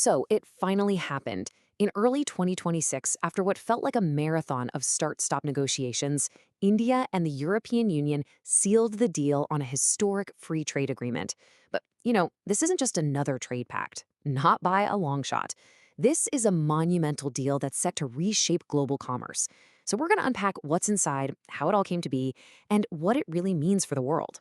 So it finally happened. In early 2026, after what felt like a marathon of start-stop negotiations, India and the European Union sealed the deal on a historic free trade agreement. But, this isn't just another trade pact. Not by a long shot. This is a monumental deal that's set to reshape global commerce. So we're going to unpack what's inside, how it all came to be, and what it really means for the world.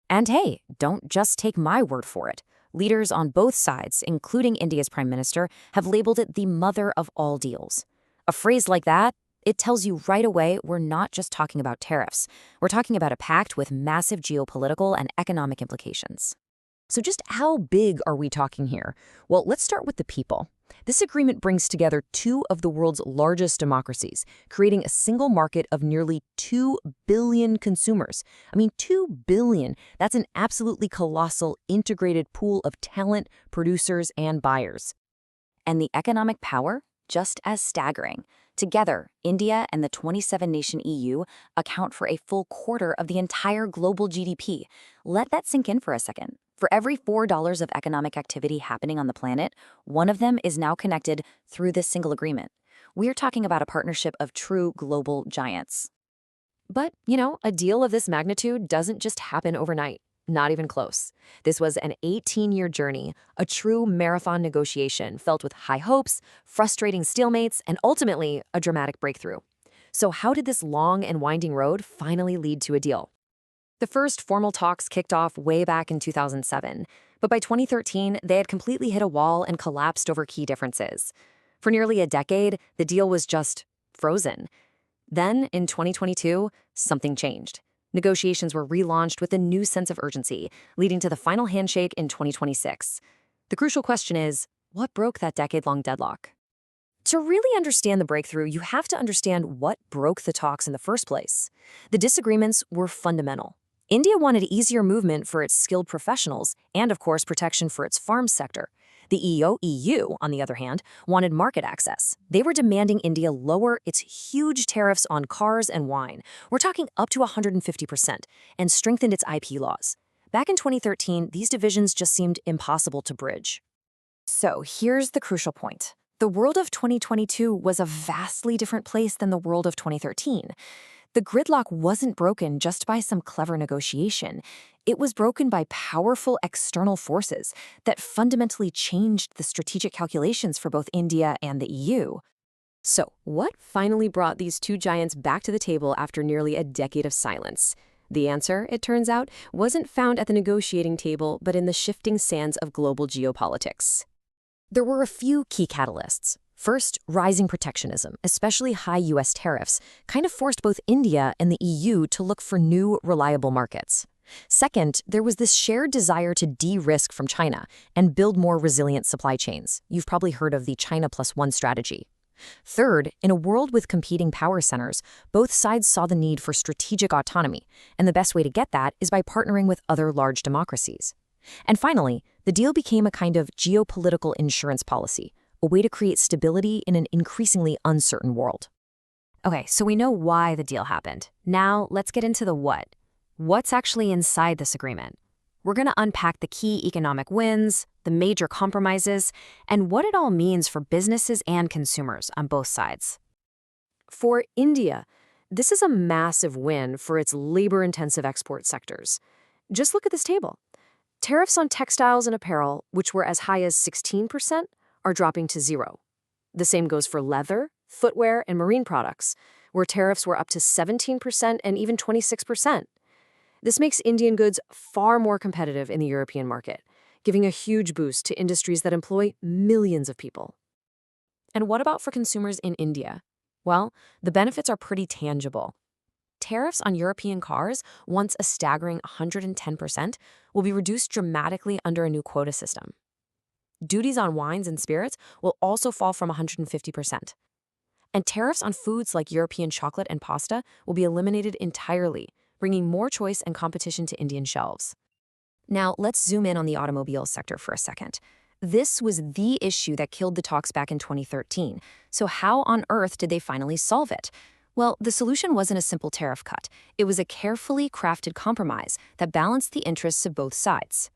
And hey, don't just take my word for it. Leaders on both sides, including India's prime minister, have labeled it the mother of all deals. A phrase like that, it tells you right away we're not just talking about tariffs. We're talking about a pact with massive geopolitical and economic implications. So just how big are we talking here? Well, let's start with the people. This agreement brings together two of the world's largest democracies, creating a single market of nearly 2 billion consumers. 2 billion. That's an absolutely colossal integrated pool of talent, producers, and buyers. And the economic power? Just as staggering. Together, India and the 27-nation EU account for a full quarter of the entire global GDP. Let that sink in for a second. For every $4 of economic activity happening on the planet, one of them is now connected through this single agreement. We're talking about a partnership of true global giants. But, a deal of this magnitude doesn't just happen overnight. Not even close. This was an 18-year journey, a true marathon negotiation filled with high hopes, frustrating stalemates, and ultimately a dramatic breakthrough. So how did this long and winding road finally lead to a deal? The first formal talks kicked off way back in 2007, but by 2013, they had completely hit a wall and collapsed over key differences. For nearly a decade, the deal was just frozen. Then, in 2022, something changed. Negotiations were relaunched with a new sense of urgency, leading to the final handshake in 2026. The crucial question is, what broke that decade-long deadlock? To really understand the breakthrough, you have to understand what broke the talks in the first place. The disagreements were fundamental. India wanted easier movement for its skilled professionals and, of course, protection for its farm sector. The EU, on the other hand, wanted market access. They were demanding India lower its huge tariffs on cars and wine. We're talking up to 150%, and strengthened its IP laws. Back in 2013, these divisions just seemed impossible to bridge. So here's the crucial point. The world of 2022 was a vastly different place than the world of 2013. The gridlock wasn't broken just by some clever negotiation. It was broken by powerful external forces that fundamentally changed the strategic calculations for both India and the EU. So, what finally brought these two giants back to the table after nearly a decade of silence? The answer, it turns out, wasn't found at the negotiating table, but in the shifting sands of global geopolitics. There were a few key catalysts. First, rising protectionism, especially high U.S. tariffs, kind of forced both India and the EU to look for new, reliable markets. Second, there was this shared desire to de-risk from China and build more resilient supply chains. You've probably heard of the China Plus One strategy. Third, in a world with competing power centers, both sides saw the need for strategic autonomy, and the best way to get that is by partnering with other large democracies. And finally, the deal became a kind of geopolitical insurance policy, a way to create stability in an increasingly uncertain world. Okay, so we know why the deal happened. Now, let's get into the what. What's actually inside this agreement? We're going to unpack the key economic wins, the major compromises, and what it all means for businesses and consumers on both sides. For India, this is a massive win for its labor-intensive export sectors. Just look at this table. Tariffs on textiles and apparel, which were as high as 16%, are dropping to zero. The same goes for leather, footwear, and marine products, where tariffs were up to 17% and even 26%. This makes Indian goods far more competitive in the European market, giving a huge boost to industries that employ millions of people. And what about for consumers in India? Well, the benefits are pretty tangible. Tariffs on European cars, once a staggering 110%, will be reduced dramatically under a new quota system. Duties on wines and spirits will also fall from 150%. And tariffs on foods like European chocolate and pasta will be eliminated entirely, bringing more choice and competition to Indian shelves. Now, let's zoom in on the automobile sector for a second. This was the issue that killed the talks back in 2013. So how on earth did they finally solve it? Well, the solution wasn't a simple tariff cut. It was a carefully crafted compromise that balanced the interests of both sides.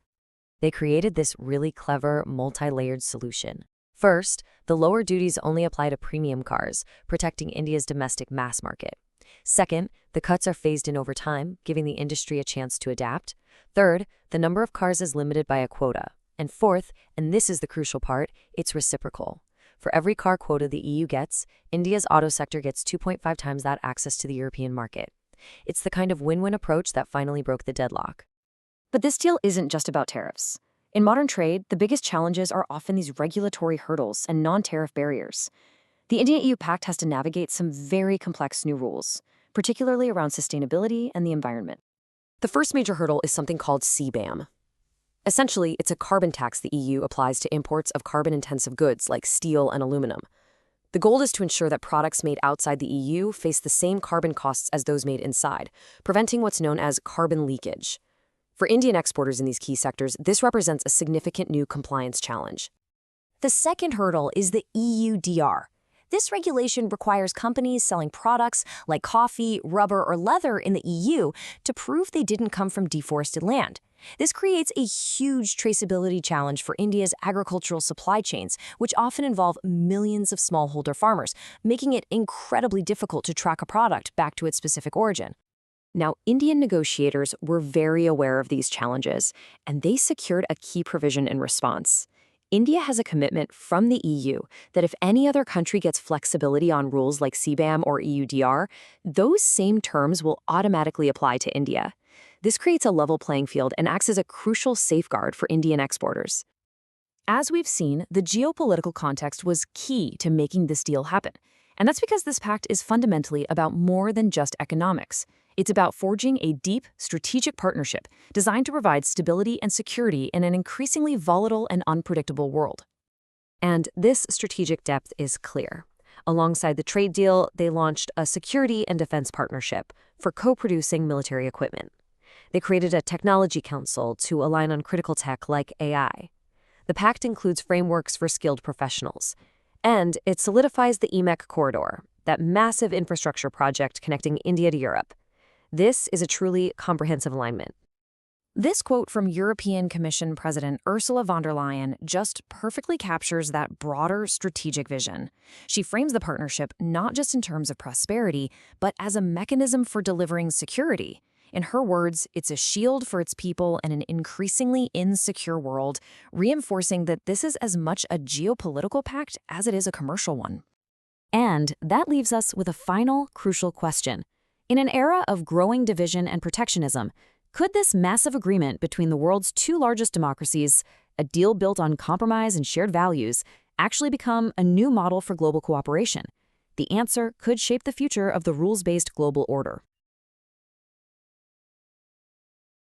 They created this really clever, multi-layered solution. First, the lower duties only apply to premium cars, protecting India's domestic mass market. Second, the cuts are phased in over time, giving the industry a chance to adapt. Third, the number of cars is limited by a quota. And fourth, and this is the crucial part, it's reciprocal. For every car quota the EU gets, India's auto sector gets 2.5 times that access to the European market. It's the kind of win-win approach that finally broke the deadlock. But this deal isn't just about tariffs. In modern trade, the biggest challenges are often these regulatory hurdles and non-tariff barriers. The India-EU Pact has to navigate some very complex new rules, particularly around sustainability and the environment. The first major hurdle is something called CBAM. Essentially, it's a carbon tax the EU applies to imports of carbon-intensive goods like steel and aluminum. The goal is to ensure that products made outside the EU face the same carbon costs as those made inside, preventing what's known as carbon leakage. For Indian exporters in these key sectors, this represents a significant new compliance challenge. The second hurdle is the EUDR. This regulation requires companies selling products like coffee, rubber, or leather in the EU to prove they didn't come from deforested land. This creates a huge traceability challenge for India's agricultural supply chains, which often involve millions of smallholder farmers, making it incredibly difficult to track a product back to its specific origin. Now, Indian negotiators were very aware of these challenges, and they secured a key provision in response. India has a commitment from the EU that if any other country gets flexibility on rules like CBAM or EUDR, those same terms will automatically apply to India. This creates a level playing field and acts as a crucial safeguard for Indian exporters. As we've seen, the geopolitical context was key to making this deal happen. And that's because this pact is fundamentally about more than just economics. It's about forging a deep, strategic partnership designed to provide stability and security in an increasingly volatile and unpredictable world. And this strategic depth is clear. Alongside the trade deal, they launched a security and defense partnership for co-producing military equipment. They created a technology council to align on critical tech like AI. The pact includes frameworks for skilled professionals. And it solidifies the EMEC corridor, that massive infrastructure project connecting India to Europe. This is a truly comprehensive alignment. This quote from European Commission President Ursula von der Leyen just perfectly captures that broader strategic vision. She frames the partnership not just in terms of prosperity, but as a mechanism for delivering security. In her words, it's a shield for its people in an increasingly insecure world, reinforcing that this is as much a geopolitical pact as it is a commercial one. And that leaves us with a final, crucial question. In an era of growing division and protectionism, could this massive agreement between the world's two largest democracies, a deal built on compromise and shared values, actually become a new model for global cooperation? The answer could shape the future of the rules-based global order.